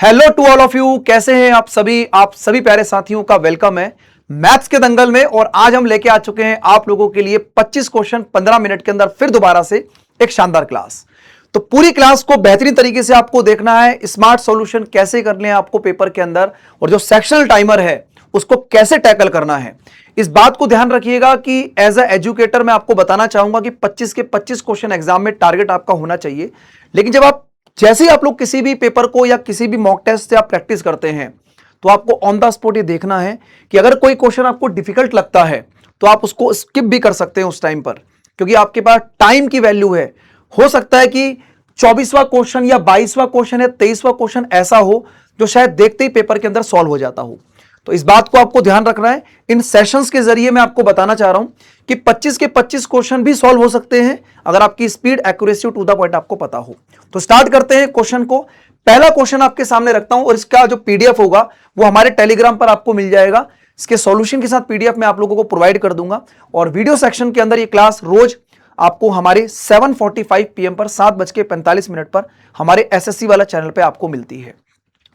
Hello to all of you, कैसे हैं आप सभी प्यारे साथियों का वेलकम है मैथ्स के दंगल में। और आज हम लेके आ चुके हैं आप लोगों के लिए 25 क्वेश्चन 15 मिनट के अंदर फिर दोबारा से एक शानदार क्लास। तो पूरी क्लास को बेहतरीन तरीके से आपको देखना है, स्मार्ट सॉल्यूशन कैसे करने हैं आपको पेपर के अंदर, और जो सेक्शनल टाइमर है उसको कैसे टैकल करना है। इस बात को ध्यान रखिएगा कि एज अ एजुकेटर मैं आपको बताना चाहूंगा कि 25 के 25 क्वेश्चन एग्जाम में टारगेट आपका होना चाहिए। लेकिन जैसे ही आप लोग किसी भी पेपर को या किसी भी मॉक टेस्ट से आप प्रैक्टिस करते हैं तो आपको ऑन द स्पॉट ये देखना है कि अगर कोई क्वेश्चन आपको डिफिकल्ट लगता है तो आप उसको स्किप भी कर सकते हैं उस टाइम पर, क्योंकि आपके पास टाइम की वैल्यू है। हो सकता है कि 24वां क्वेश्चन या 22वां क्वेश्चन या 23वां क्वेश्चन ऐसा हो जो शायद देखते ही पेपर के अंदर सॉल्व हो जाता हो। तो इस बात को आपको ध्यान रखना है। इन सेशंस के जरिए मैं आपको बताना चाह रहा हूं कि 25 के 25 क्वेश्चन भी सॉल्व हो सकते हैं अगर आपकी speed, accuracy, to the point आपको पता हो। तो स्टार्ट करते हैं क्वेश्चन को। पहला क्वेश्चन आपके सामने रखता हूं और इसका जो पीडीएफ होगा वो हमारे टेलीग्राम पर आपको मिल जाएगा। इसके सॉल्यूशन के साथ पीडीएफ मैं आप लोगों को प्रोवाइड कर दूंगा। और वीडियो सेक्शन के अंदर ये क्लास रोज आपको हमारे 7:45 PM पर 7:45 पर हमारे एसएससी वाला चैनल पे आपको मिलती है।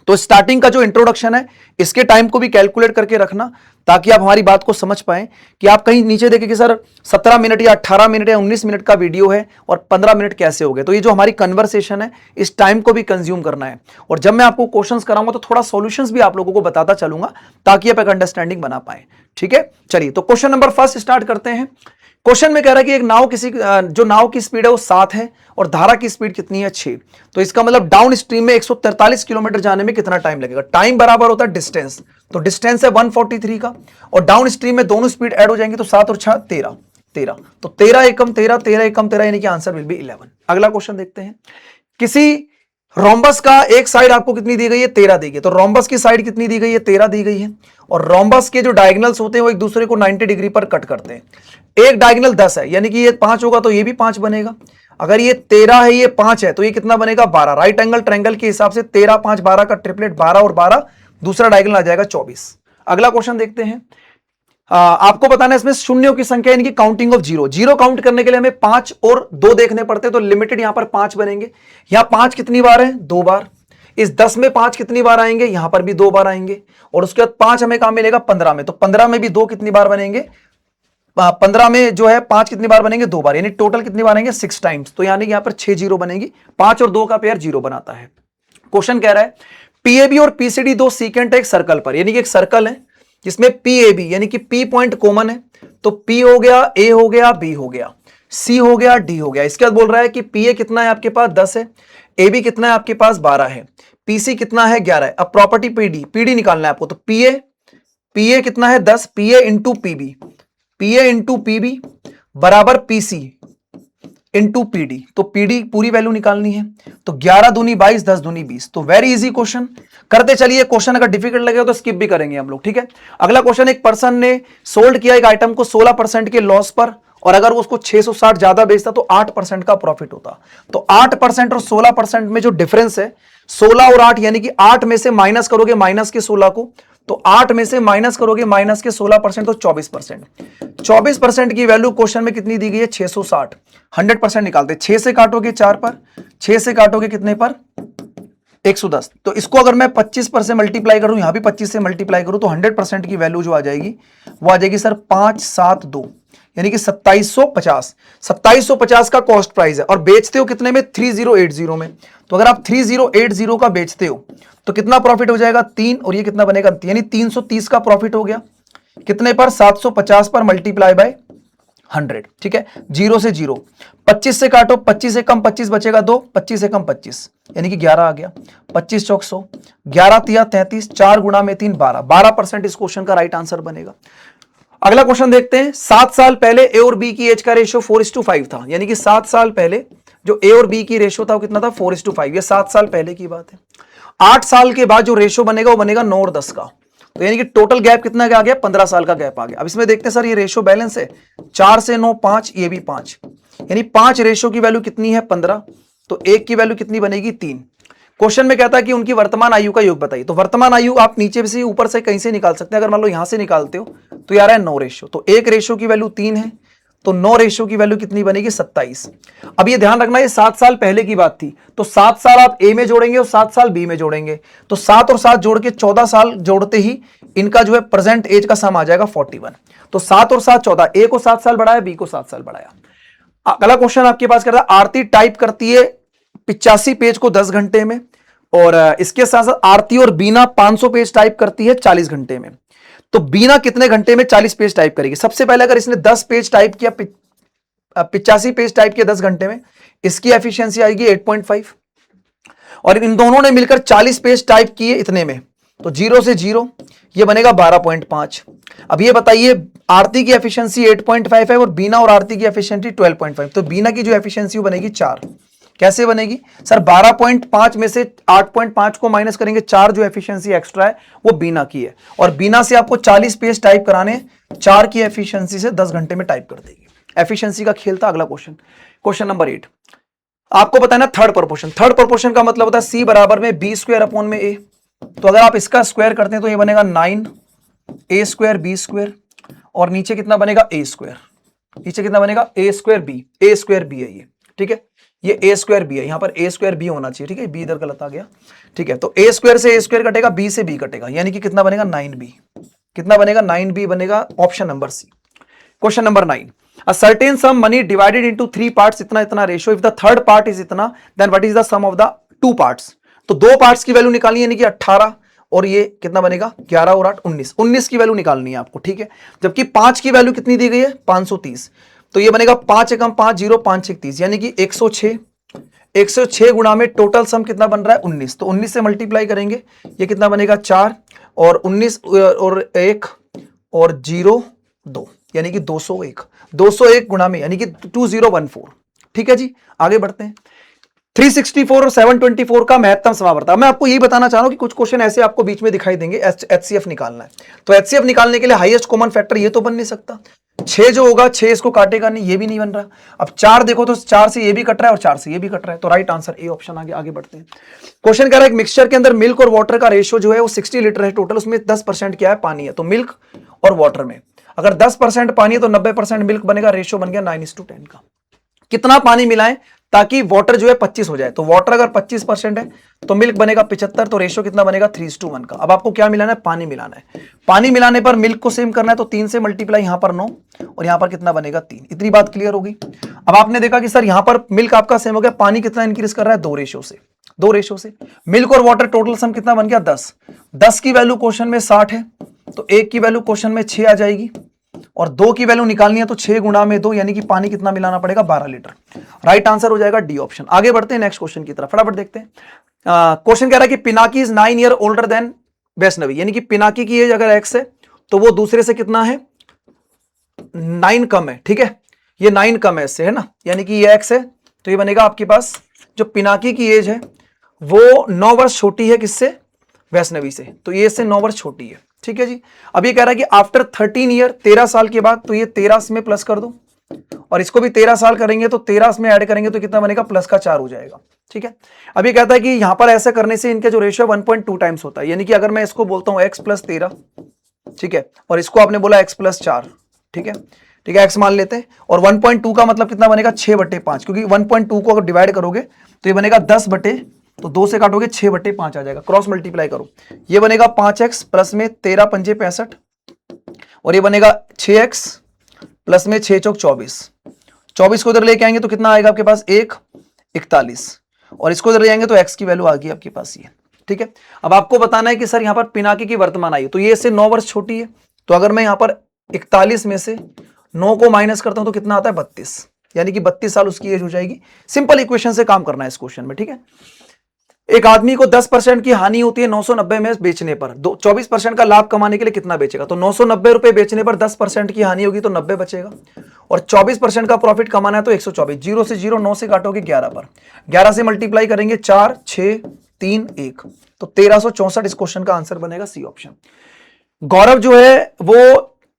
तो स्टार्टिंग का जो इंट्रोडक्शन है इसके टाइम को भी कैलकुलेट करके रखना ताकि आप हमारी बात को समझ पाएं कि आप कहीं नीचे देखें कि सर 17 मिनट या 18 मिनट या 19 मिनट का वीडियो है और 15 मिनट कैसे हो गए। तो ये जो हमारी कन्वर्सेशन है इस टाइम को भी कंज्यूम करना है। और जब मैं आपको क्वेश्चंस कराऊंगा तो थोड़ा सॉल्यूशंस भी आप लोगों को बताता चलूंगा ताकि आप एक अंडरस्टैंडिंग बना पाए। ठीक है, चलिए तो क्वेश्चन नंबर फर्स्ट स्टार्ट करते हैं। क्वेश्चन में कह रहा है कि एक नाव जो नाव की स्पीड है वो 7 है और धारा की स्पीड कितनी है 6। तो इसका मतलब डाउन स्ट्रीम में 143 किलोमीटर जाने में कितना टाइम लगेगा। टाइम बराबर होता है डिस्टेंस, तो डिस्टेंस है 143 का, और डाउन स्ट्रीम में दोनों स्पीड ऐड हो जाएंगे तो 7 और 6 13। तो 13 एकम 13, 13 एकम 13, यानी कि आंसर विल बी 11। अगला क्वेश्चन देखते हैं। किसी रोम्बस का एक साइड आपको कितनी दी गई है 13 दी गई, तो रोम्बस की साइड कितनी दी गई है 13 दी गई है। और रोम्बस के जो डायगोनल्स होते हैं वो एक दूसरे को 90 डिग्री पर कट करते हैं। एक डायगोनल 10 है, यानी कि ये 5 होगा तो ये भी 5 बनेगा। अगर ये 13 है ये 5 है तो ये कितना बनेगा 12। राइट एंगल ट्रायंगल के हिसाब से 13 5 12 का ट्रिपलेट 12 और 12, दूसरा डायगोनल आ जाएगा 24। अगला क्वेश्चन देखते हैं। आपको बताना है इसमें शून्यों की संख्या यानी कि काउंटिंग ऑफ जीरो काउंट करने के लिए हमें 5 और 2 देखने पड़ते हैं, तो लिमिटेड यहां पर 5 बनेंगे। यहां 5 कितनी बार है 2 बार। इस 10 में 5 कितनी बार आएंगे, यहां पर भी 2 बार आएंगे। और उसके बाद 5 हमें कहां मिलेगा 15 में, तो 15 में भी 2 कितनी बार बनेंगे 15 में जो है 5 कितनी बार बनेंगे 2 बार, यानी टोटल कितनी बार आएंगे 6 टाइम्स। तो यानी यहां पर 6 जीरो बनेंगी। 5 और 2 का पेयर 0 बनाता है। क्वेश्चन कह रहा है पीएबी और पीसीडी दो सीकेंट है एक सर्कल पर, यानी कि एक सर्कल है जिसमें पीएबी यानी कि पी पॉइंट कॉमन है। तो पी हो गया, ए हो गया, बी हो गया, सी हो गया, डी हो गया। इसके बाद बोल रहा है कि पीए कितना है आपके पास 10 है, ए बी कितना है आपके पास 12 है, पीसी कितना है 11 है। अब प्रॉपर्टी पीडी निकालना है आपको। तो पीए कितना है 10, पीए इंटू पीबी, पीए इंटू पीबी बराबर पीसी इंटू पीडी। तो पीडी पूरी वैल्यू निकालनी है। तो 11 दूनी 22, 10 दूनी 20। तो वेरी इजी क्वेश्चन करते चलिए। क्वेश्चन अगर डिफिकल्ट लगेगा तो स्किप भी करेंगे हम लोग, ठीक है। अगला क्वेश्चन, एक पर्सन ने सोल्ड किया एक आइटम को 16% के लॉस पर, और अगर वो उसको 660 ज्यादा बेचता तो 8% का प्रॉफिट होता। तो 8% और 16% में जो डिफरेंस है 16 और 8, यानी कि 8 में से माइनस करोगे माइनस के 16 को, तो 8 में से माइनस करोगे माइनस के 16%, तो 24%। 24% की वैल्यू क्वेश्चन में कितनी दी गई है 660। 100% निकालते, 6 से काटोगे 4 पर, 6 से काटोगे कितने पर 110। तो इसको अगर मैं 25 पर से मल्टीप्लाई करूं, यहां भी 25 से मल्टीप्लाई करूं, तो 100% की वैल्यू जो आ जाएगी वो आ जाएगी सर 572, यानी कि 2750। 2750 का कॉस्ट प्राइस है और बेचते हो कितने में 3080 में। तो अगर आप 3080 का बेचते हो तो कितना प्रॉफिट हो जाएगा 3, और ये कितना बनेगा, यानी 330 का प्रॉफिट हो गया। कितने पर 750 पर मल्टीप्लाई बाय 100, ठीक है। 0 से 0, 25 से काटो, 25 से कम 25 बचेगा 2, 25 से कम 25, यानी कि 11 आ गया। 25 चौक 100, 11 तिया 33, 4 गुणा में 3 12, 12% इस क्वेश्चन का राइट आंसर बनेगा। अगला क्वेश्चन देखते हैं। 7 साल पहले ए और बी की एज का रेशियो 4:5 था, यानी कि 7 साल पहले जो ए और बी की रेशियो था वो कितना था 4:5। ये 7 साल पहले की बात है। 8 साल के बाद जो रेशियो बनेगा वो बनेगा 9 और 10 का, तो यानी कि टोटल गैप कितना आ गया 15 साल का गैप आ गया। अब इसमें देखते हैं सर ये रेशियो बैलेंस है 4 से 9 5, ये भी 5, यानी 5 रेशियो की वैल्यू कितनी है 15, तो 1 की वैल्यू कितनी बनेगी 3। क्वेश्चन में कहता है कि उनकी वर्तमान आयु का योग बताइए। तो वर्तमान आयु आप नीचे से ऊपर से कहीं से निकाल सकते हैं। अगर मान लो यहां से निकालते हो तो यार है 9 रेशियो, तो 1 रेशियो की वैल्यू 3 है, तो 9 रेशियो की वैल्यू कितनी बनेगी 27। अब ये ध्यान रखना, ये 7 साल पहले की बात थी, तो 7 साल आप ए में जोड़ेंगे और 7 साल बी में जोड़ेंगे, तो 7 और 7 जोड़ के 14 साल जोड़ते ही इनका जो है प्रेजेंट एज का सम आ जाएगा 41। तो 7 और 7 14, ए को 7 साल बढ़ाया, बी को 7 साल बढ़ाया। अगला क्वेश्चन आपके पास कहता है आरती टाइप करती है 85 पेज को 10 घंटे में, और इसके साथ साथ आरती और बीना 500 पेज टाइप करती है 40 घंटे में। तो बीना कितने घंटे में 40 पेज टाइप करेगी? सबसे पहले अगर इसने 10 पेज टाइप किया, 85 पेज टाइप किया 10 घंटे में, इसकी एफिशिएंसी आएगी 8.5, और इन दोनों ने मिलकर 40 पेज टाइप किए इतने में, तो 0 से 0 ये बनेगा 12.5। अब ये बताइए आरती की एफिशिएंसी 8.5 है और बीना और आरती की एफिशिएंसी 12.5, तो बीना की जो एफिशिएंसी बनेगी 4। कैसे बनेगी सर? 12.5 में से 8.5 को माइनस करेंगे, 4 जो एफिशिएंसी एक्स्ट्रा है वो बीना की है, और बीना से आपको 40 पेज टाइप कराने, 4 की एफिशिएंसी से 10 घंटे में टाइप कर देगी। एफिशिएंसी का खेल था। अगला क्वेश्चन, क्वेश्चन नंबर 8, आपको पता है ना थर्ड प्रोपोर्शन। थर्ड प्रोपोर्शन का मतलब होता है सी बराबर में बी स्क्वायर अपॉन में ए। तो अगर आप इसका स्क्वायर करते हैं तो ये बनेगा 9 ए स्क्वायर बी स्क्वायर, और नीचे कितना बनेगा ए स्क्वायर, नीचे कितना बनेगा ए स्क्वायर बी, ए स्क्वायर बी है ये, ठीक है, ये ए स्क्वायर बी है, यहां पर ए स्क्वायर बी होना चाहिए, ठीक है, बी इधर गलत आ गया, ठीक है। तो ए स्क्वायर से ए स्क्वायर कटेगा, बी से बी कटेगा, यानी कि कितना बनेगा 9b, कितना बनेगा 9b बनेगा, option number C. Question number 9, a certain sum money divided into 3 parts, इतना इतना ratio, if the third part is इतना, then what is the sum of the 2 parts. तो 2 पार्ट्स की वैल्यू निकालनी है, यानी कि 18, और ये कितना बनेगा 11 और 8 19, 19 की वैल्यू निकालनी है आपको, ठीक है। जबकि 5 की वैल्यू कितनी दी गई है 530, तो ये बनेगा 5 एकम 5 0 5 1 30, यानी कि 106, 106 गुणा में टोटल सम कितना बन रहा है 19, तो 19 से मल्टीप्लाई करेंगे, ये कितना बनेगा 4 और 19 और 1 और 0 2, यानी कि 201, 201 गुणा में यानी कि 2014, ठीक है जी। आगे बढ़ते हैं। 364 और 724 का महत्तम समावर्त। मैं आपको यही बताना चाह रहा हूं कि कुछ क्वेश्चन ऐसे आपको बीच में दिखाई देंगे, एचसीएफ निकालना है, तो एचसीएफ निकालने के लिए हाईएस्ट कॉमन फैक्टर ये तो बन नहीं सकता, 6 जो होगा 6 इसको काटेगा नहीं, ये भी नहीं बन रहा। अब 4 देखो तो 4 से ये भी कट रहा है और 4 से ये भी कट रहा है, तो राइट आंसर ए ऑप्शन। आगे बढ़ते हैं। क्वेश्चन कह रहा है एक मिक्सचर के अंदर मिल्क और वाटर का रेशियो जो है वो 60 लीटर है टोटल, उसमें 10% क्या है पानी है। तो मिल्क और वाटर में अगर 10% पानी है तो 90% मिल्क बनेगा, रेशियो बन गया 9:10 का। कितना पानी मिलाएं ताकि वाटर जो है 25 हो जाए? तो वाटर अगर 25% है तो मिल्क बनेगा 75, तो रेशियो कितना बनेगा 3:1 का। अब आपको क्या मिलाना है? पानी मिलाना है। पानी मिलाने पर मिल्क को सेम करना है, तो 3 से मल्टीप्लाई, यहां पर 9 और यहां पर कितना बनेगा 3। इतनी बात क्लियर होगी। अब आपने देखा कि सर यहां पर मिल्क आपका सेम हो गया, पानी कितना इंक्रीज कर रहा है 2 रेशियो से, 2 रेशियो से। मिल्क और वाटर टोटल सम कितना बन गया 10, 10 की वैल्यू क्वेश्चन में 60 है, तो 1 की वैल्यू क्वेश्चन में 6 आ जाएगी, और 2 की वैल्यू निकालनी है तो 6 गुणा में 2, यानी कि पानी कितना मिलाना पड़ेगा 12 लीटर। राइट आंसर हो जाएगा डी ऑप्शन। आगे बढ़ते हैं नेक्स्ट क्वेश्चन की तरफ, फटाफट देखते हैं। क्वेश्चन कह रहा है कि Pinaki is 9 year older than Vaishnavi, यानी कि पिनाकी की एज अगर एक्स है तो वो दूसरे से कितना है 9 कम है, ठीक है, ये 9 कम है इससे, है ना, यानी कि ये एक्स है, तो ये बनेगा आपके पास जो पिनाकी की एज है वो 9 वर्ष छोटी है किससे? वैष्णवी से, तो ये इससे 9 वर्ष छोटी है, ठीक है जी। अब ये कह रहा है कि आफ्टर 13 ईयर, 13 साल के बाद, तो ये 13 में प्लस कर दो, और इसको भी 13 साल करेंगे तो 13 में ऐड करेंगे तो कितना बनेगा प्लस का 4 हो जाएगा, ठीक है। अब ये कहता है कि यहां पर ऐसा करने से इनके जो रेशियो 1.2 टाइम्स होता है, यानी कि अगर मैं इसको बोलता हूं x + 13, ठीक है, और इसको आपने बोला x + 4, ठीक है, ठीक है, x मान लेते हैं, और 1.2 का मतलब कितना बनेगा 6/5, क्योंकि 1.2 को अगर डिवाइड करोगे तो ये बनेगा 10 बटे, तो 2 से काटोगे 6/5 आ जाएगा, क्रॉस मल्टीप्लाई करो, ये बनेगा 5x प्लस में 13 पंजे 65, और ये बनेगा 6x प्लस में 6 चौक 24, 24 को इधर लेके आएंगे तो कितना आएगा आपके पास 1 41, और इसको इधर ले आएंगे तो x की वैल्यू आ गई आपके पास ये, ठीक है। अब आपको बताना है कि सर यहाँ पर पिनाकी की वर्तमान आयु, तो ये इससे 9 वर्ष छोटी है, तो अगर मैं यहाँ पर 41 में से 9 को माइनस करता हूं तो कितना आता है 32, यानी कि 32 साल उसकी एज हो जाएगी। सिंपल इक्वेशन से काम करना है इस क्वेश्चन में, ठीक है। एक आदमी को 10% की हानि होती है 990 में बेचने पर, 24% का लाभ कमाने के लिए कितना बेचेगा? तो 990 रुपए बेचने पर 10% की हानि होगी तो 90 बचेगा, और 24% का प्रॉफिट कमाना है तो 124, 0 से 0, 9 से काटोगे 11 पर, 11 से मल्टीप्लाई करेंगे 4 6 3 1, तो 1364 इस क्वेश्चन का आंसर बनेगा सी ऑप्शन। गौरव जो है वो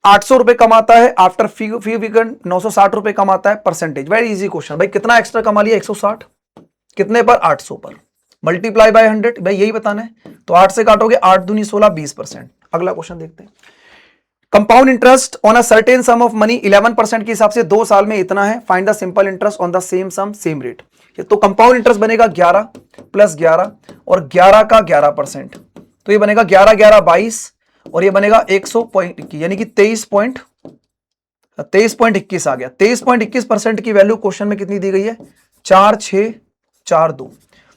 800 रुपए कमाता है आफ्टर फी वीकेंड, 960 रुपए कमाता है, परसेंटेज वेरी इजी क्वेश्चन। भाई कितना एक्स्ट्रा कमा लिया 160, कितने पर 800 पर, मल्टीप्लाई बाय 100, भाई यही बताना है, तो 8 से काटोगे 8 दूनी 16, 20%। अगला क्वेश्चन देखते हैं। Compound interest on a certain sum of money 11% के हिसाब से 2 साल में इतना है, find the simple interest on the same sum same rate. तो कंपाउंड इंटरेस्ट बनेगा 11 प्लस 11 और 11 का 11%, तो ये बनेगा 11 11 22 और ये बनेगा 100 यानी कि 23.21 आ गया। 23.21% की वैल्यू क्वेश्चन में कितनी दी गई है? 4642।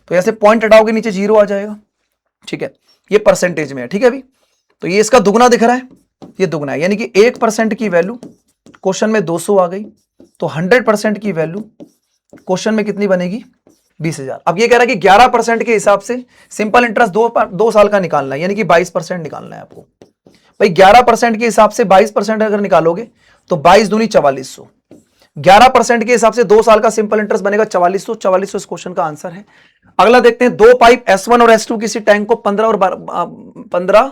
तो ऐसे पॉइंट हटाओगे नीचे 0 आ जाएगा, ठीक है, ये परसेंटेज में है, ठीक है अभी। तो ये इसका दुगना दिख रहा है, ये दुगना है, यानी कि 1% की वैल्यू क्वेश्चन में 200 आ गई, तो 100% की वैल्यू क्वेश्चन में कितनी बनेगी? 20,000। अब ये कह रहा है कि 11% के हिसाब से सिंपल इंटरेस्ट 2 साल का निकालना है, यानी कि 22% निकालना है आपको। भाई 11% के हिसाब से 22% अगर निकालोगे तो 22 दूनी 4400। 11% के हिसाब से 2 साल का सिंपल इंटरेस्ट बनेगा 4400। 4400 इस क्वेश्चन का आंसर है। अगला देखते हैं, 2 पाइप S1 और S2 किसी टैंक को 15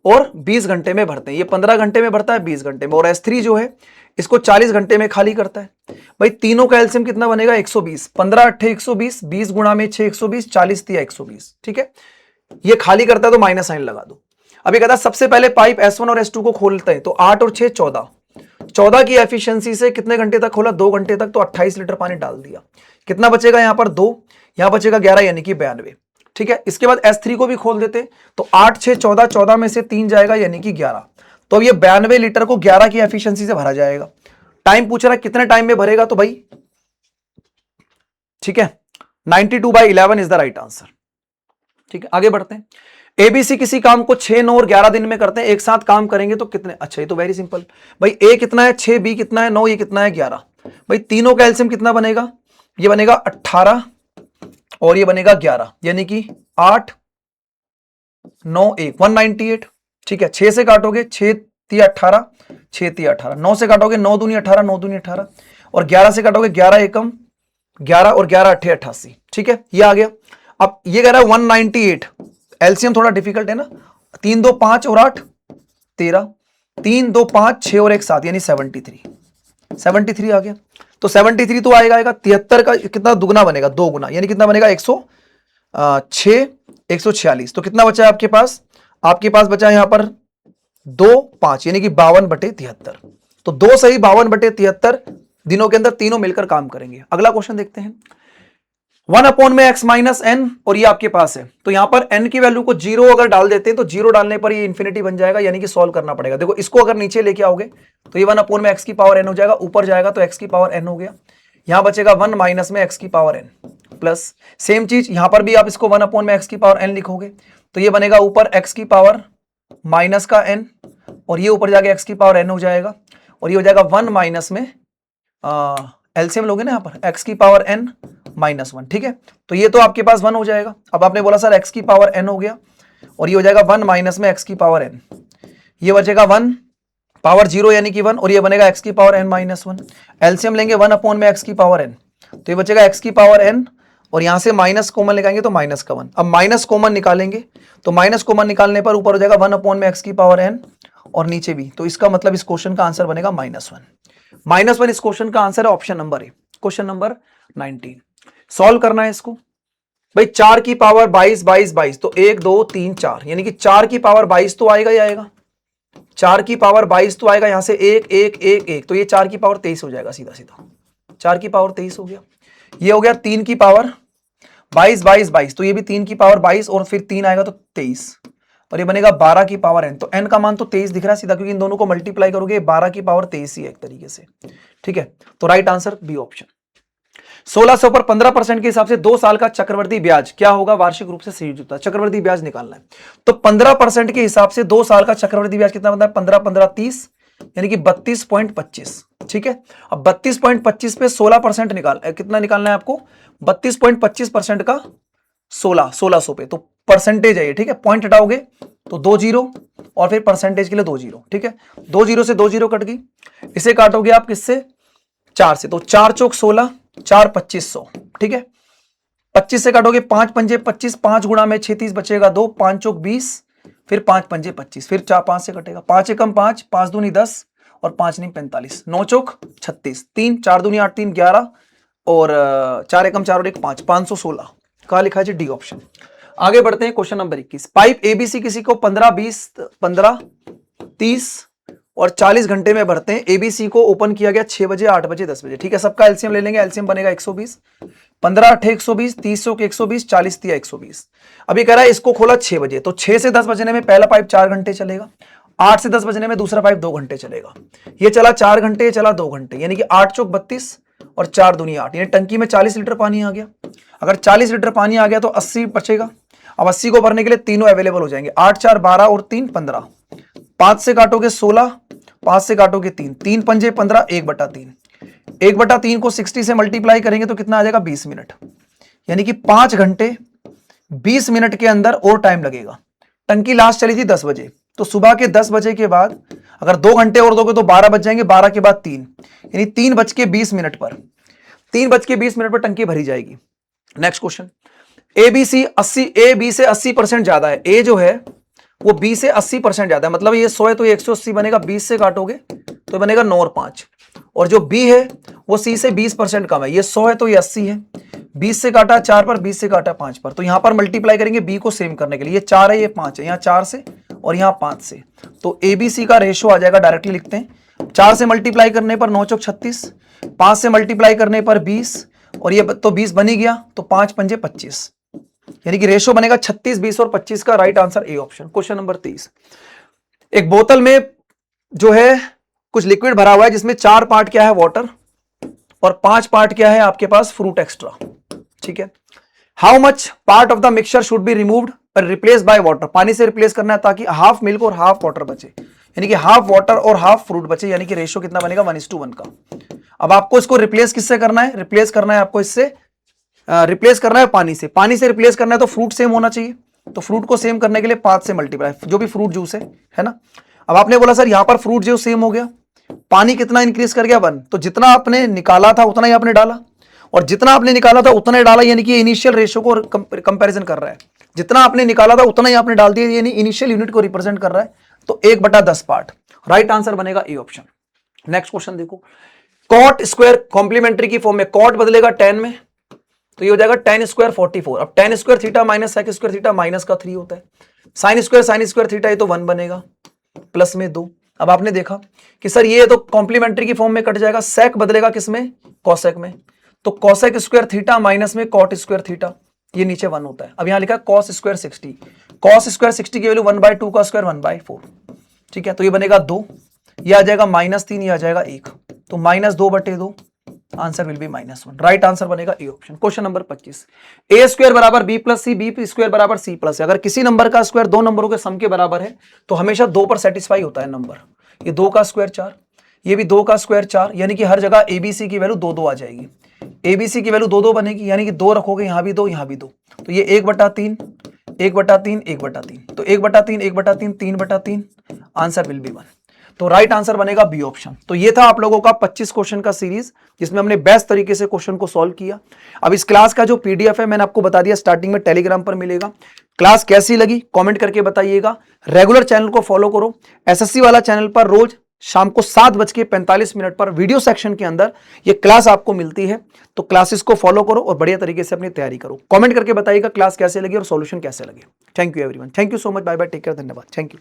और 20 घंटे में भरते हैं। ये 15 घंटे में भरता है, 20 घंटे में। और S3 जो है इसको 40 घंटे में खाली करता है। भाई तीनों का एलसीएम कितना बनेगा? 120। 15 8 120, 20 गुणा में 6 120, 40 3 120, ठीक है। ये खाली करता है तो माइनस साइन लगा दो। अभी कहता है सबसे पहले पाइप S1 और S2 को खोलते हैं, तो 8 और 6 14। 14 की एफिशिएंसी से कितने घंटे तक खोला? 2 घंटे तक, तो 28 लीटर पानी डाल दिया। कितना बचेगा यहां पर? 2, यहां बचेगा 11 यानी कि 92, ठीक है। इसके बाद S3 को भी खोल देते, तो 8 6 14, 14 में से 3 जाएगा यानी कि 11। तो अब ये 92 लीटर को 11 की एफिशिएंसी से भरा जाएगा। टाइम पूछ रहा है कितने टाइम में भरेगा, तो भाई ठीक है 92/11 इज द राइट आंसर, ठीक है। आगे बढ़ते हैं। एबीसी किसी काम को 6 9 और 11 दिन में करते हैं, एक साथ काम करेंगे तो कितने? अच्छा ये तो वेरी सिंपल भाई, ए कितना है 6, बी कितना है 9, ये कितना है 11। भाई तीनों का एलसीएम कितना बनेगा? ये बनेगा 18 और ये बनेगा 11, यानी कि 8 9 1 198, ठीक है। 6 से काटोगे 6 3 18, 6 3 18, 9 से काटोगे 9 दूनी 18, 9 दूनी 18 और 11 से काटोगे 11 एकम 11 और 11 8 88, ठीक है। ये आ गया। अब ये कह रहा है 198, एलसीएम थोड़ा डिफिकल्ट है ना। 3 2 5 और 8 13, 3 2 5 6 और 1 7 यानी 73 आ गया। तो 73 तो आएगा 73 का कितना दुगना बनेगा? 2 गुना, यानी कितना बनेगा? 106 146। तो कितना बचा है आपके पास? आपके पास बचा है यहां पर 2 5 यानी कि 52/73। तो 2 सही 52/73 दिनों के अंदर तीनों मिलकर काम करेंगे। अगला क्वेश्चन देखते हैं। 1/(x-n) और ये आपके पास है, तो यहां पर n की वैल्यू को 0 अगर डाल देते हैं तो 0 डालने पर ये इंफिनिटी बन जाएगा, यानी कि सॉल्व करना पड़ेगा। देखो इसको अगर नीचे लेके आओगे तो ये 1/(x-n) हो जाएगा, ऊपर जाएगा तो x⁴n हो गया। यहां बचेगा 1 माइनस में x⁴n प्लस सेम चीज यहां पर भी आप इसको 1/(x⁴n) लिखोगे तो ये बनेगा ऊपर x⁻n और ये ऊपर जाके x⁴n हो जाएगा और ये हो जाएगा 1 माइनस में एलसीएम लोगे ना यहां पर x⁻n -1, ठीक है। तो ये तो आपके पास 1 हो जाएगा। अब आपने बोला सर x⁻n हो गया और ये हो जाएगा 1 माइनस में x⁻n, ये बचेगा 1 पावर 0 यानी कि 1 और ये बनेगा x⁻n -1। एलसीएम लेंगे 1/(x⁻n), तो ये बचेगा x⁻n और यहां से माइनस कॉमन निकालेंगे तो माइनस का 1। अब माइनस कॉमन निकालेंगे तो माइनस कॉमन निकालने पर ऊपर हो जाएगा 1/(x⁻n और नीचे भी, तो इसका मतलब इस क्वेश्चन का आंसर बनेगा -1। -1 इस क्वेश्चन का आंसर है, option number A, question number 19। Solve करना है इसको। भाई 4 की पावर 22 22 22, तो 1 2 3 4 यानी कि 4 की पावर 22 तो आएगा ही आएगा। 4 की पावर 22 तो आएगा, यहां से 1 1 1 1, तो ये 4 की पावर 23 हो जाएगा सीधा सीधा। 4 की पावर 23 हो गया। ये हो गया 3 की पावर 22 22 22, तो ये भी 3 की पावर 22 और फिर 3 आएगा तो 23 और ये बनेगा 12 की पावर n। तो n का मान तो 23 दिख रहा है सीधा, क्योंकि इन दोनों को मल्टीप्लाई करोगे 12 की पावर 23 ही है एक तरीके से, ठीक है। तो राइट आंसर बी ऑप्शन। 1600 पर 15% के हिसाब से 2 साल का चक्रवर्ती ब्याज क्या होगा? वार्षिक रूप से संयोजित होता है। चक्रवर्ती ब्याज निकालना है तो 15% के हिसाब से 2 साल का चक्रवर्ती ब्याज कितना बनता है? 15 15 30 यानी कि 32.25, ठीक है। अब 32.25 पे 16% कितना निकालना है आपको? 32.25% का 1600 पे, तो परसेंटेज है ये, ठीक है। पॉइंट हटाओगे तो 2 0 और फिर परसेंटेज के लिए 2 0, ठीक है। 2 0 से 2 0 कट गई। इसे काटोगे आप किससे? 4 से, तो 4 चौक 16 4 2500, ठीक है। 25 से काटोगे 5 पंजे 25, 5 गुणा में 36 बचेगा 2, 5 चौक 20, फिर 5 पंजे 25, फिर 4 5 से कटेगा, 5 एकम 5, 5 दूनी 10 और 5 नहीं 45, 9 चौक 36, 3 4 दूनी 8 3 11 और 4 एकम 4 और 1 5, 516 कहा लिखा है डी ऑप्शन। आगे बढ़ते हैं क्वेश्चन नंबर 21। पाइप एबीसी किसी को 15 20 15 30 और 40 घंटे में भरते हैं। एबीसी को ओपन किया गया 6 बजे, 8 बजे, 10 बजे। ठीक है, सबका एलसीएम ले लेंगे। एलसीएम बनेगा 120, 15 8 120, 30 के 120, 40 तिया 120। अभी कह रहा है इसको खोला 6 बजे, तो 6 से 10 बजने में पहला पाइप 4 घंटे चलेगा, 8 से 10 बजने में दूसरा पाइप 2 घंटे चलेगा। ये चला 4 घंटे, ये चला 2 घंटे, यानी कि 8 चौक 32 और 4 दूनी 8, यानी टंकी में 40 लीटर पानी आ गया। अगर 40 लीटर पानी आ गया तो 80 बचेगा। अब 80 को भरने के लिए तीनों अवेलेबल हो जाएंगे। 8 4 12 और 3 15, 5 से काटोगे 16, 5 से काटोगे 3, 3 पंजे 15, 1/3, 1/3 को 60 से मल्टीप्लाई करेंगे तो कितना आ जाएगा 20 मिनट, यानी कि 5 घंटे 20 मिनट के अंदर और टाइम लगेगा। टंकी लास्ट चली थी 10 बजे, तो सुबह के 10 बजे के बाद अगर 2 घंटे और दोगे तो 12 बज जाएंगे, 12 के बाद 3, यानी 3:20 पर 3:20 पर टंकी भरी जाएगी। नेक्स्ट क्वेश्चन, ए बी से 80% ज्यादा है। ए जो है वो बी से 80% ज्यादा है, मतलब ये 100 है तो ये 180 बनेगा, 20 से काटोगे तो बनेगा 9 और 5। और जो बी है वो सी से 20% कम है, ये 100 है तो ये 80 है, 20 से काटा 4 पर, 20 से काटा 5 पर, तो यहां पर मल्टीप्लाई करेंगे बी को सेम करने के लिए। ये 4 है, ये 5 है, यहाँ 4 से और यहाँ 5 से, तो एबीसी का रेशो आ जाएगा, डायरेक्टली लिखते हैं। 4 से मल्टीप्लाई करने पर 9 चौक 36, 5 से मल्टीप्लाई करने पर 20, और ये तो 20 बन ही गया, तो 5 पंजे 25, यानी कि रेशो बनेगा 36, 20 और 25 का। Right answer A option. Question number 30, एक बोतल में जो है कुछ लिक्विड भरा हुआ है जिसमें 4 पार्ट क्या है वाटर और 5 पार्ट क्या है आपके पास फ्रूट एक्स्ट्रा। ठीक है, how much part of the mixture should be removed और रिप्लेस बाय वाटर, पानी से रिप्लेस करना है ताकि हाफ मिल्क और हाफ वाटर बचे, यानी कि हाफ वाटर और हाफ फ्रूट बचे, यानी कि रेशो कितना बनेगा 1:1 का। अब आपको इसको रिप्लेस किससे करना है? रिप्लेस करना है आपको इससे, रिप्लेस करना है पानी से। पानी से रिप्लेस करना है तो फ्रूट सेम होना चाहिए, तो फ्रूट को सेम करने के लिए 5 से मल्टीप्लाई, जो भी फ्रूट जूस है ना। अब आपने बोला सर यहां पर फ्रूट जूस सेम हो गया, पानी कितना इंक्रीज कर गया 1, तो जितना आपने निकाला था उतना ही आपने डाला, और जितना आपने निकाला था उतना ही डाला, यानी कि इनिशियल रेशियो को कंपैरिजन कर रहा है। जितना आपने निकाला था उतना ही आपने डाल दिया, यानी इनिशियल यूनिट को रिप्रेजेंट कर रहा है, तो 1/10 पार्ट। राइट आंसर बनेगा ए ऑप्शन। नेक्स्ट क्वेश्चन देखो, कॉट स्क्वायर कॉम्प्लीमेंट्री की फॉर्म में कॉट बदलेगा tan में, तो ये हो जाएगा tan स्क्वायर 44। अब tan square theta minus sec square theta minus का 3 होता है, sin स्क्वायर थीटा ये तो 1 बनेगा, प्लस में 2। अब आपने देखा कि सर ये तो कॉम्प्लीमेंट्री की फॉर्म में कट जाएगा, sec बदलेगा किसमें? cosec में, तो cosec स्क्वायर थीटा माइनस में cot स्क्वायर थीटा, ये नीचे 1 होता है। अब यहां लिखा cos स्क्वायर 60, cos स्क्वायर 60 की वैल्यू 1/2 का स्क्वायर 1/4। ठीक है, तो ये बनेगा 2, ये आ जाएगा -3, ये आ जाएगा 1, तो -2/2, answer will be -1। Right answer बनेगा A option. Question number 25, A square बराबर B plus C, B square बराबर सी प्लस है। अगर किसी नंबर का स्क्वायर 2 नंबरों के सम के बराबर है तो हमेशा 2 पर सेटिस्फाई होता है नंबर। ये 2 का स्क्वायर 4, ये भी 2 का स्क्वायर 4, यानी कि हर जगह एबीसी की वैल्यू 2 2 आ जाएगी। एबीसी की वैल्यू 2 2 बनेगी, यानी कि 2 रखोगे, यहां भी 2, यहां भी 2, तो ये 1/3, 1/3, 1/3, तो 1/3, 1/3, 3/3, आंसर विल बी 1। तो राइट आंसर बनेगा बी ऑप्शन। तो ये था आप लोगों का 25 क्वेश्चन का सीरीज, जिसमें हमने बेस्ट तरीके से क्वेश्चन को सॉल्व किया। अब इस क्लास का जो पीडीएफ है मैंने आपको बता दिया, स्टार्टिंग में टेलीग्राम पर मिलेगा। क्लास कैसी लगी कमेंट करके बताइएगा। रेगुलर चैनल को फॉलो करो। एसएससी वाला चैनल पर रोज शाम को 7:45 पर वीडियो सेक्शन के अंदर ये क्लास आपको मिलती है, तो क्लासेस को फॉलो करो और बढ़िया तरीके से अपनी तैयारी करो। कमेंट करके बताइएगा क्लास कैसे लगी और सॉल्यूशन कैसे लगे। Thank you everyone, thank you so much, bye bye, take care, धन्यवाद, थैंक यू।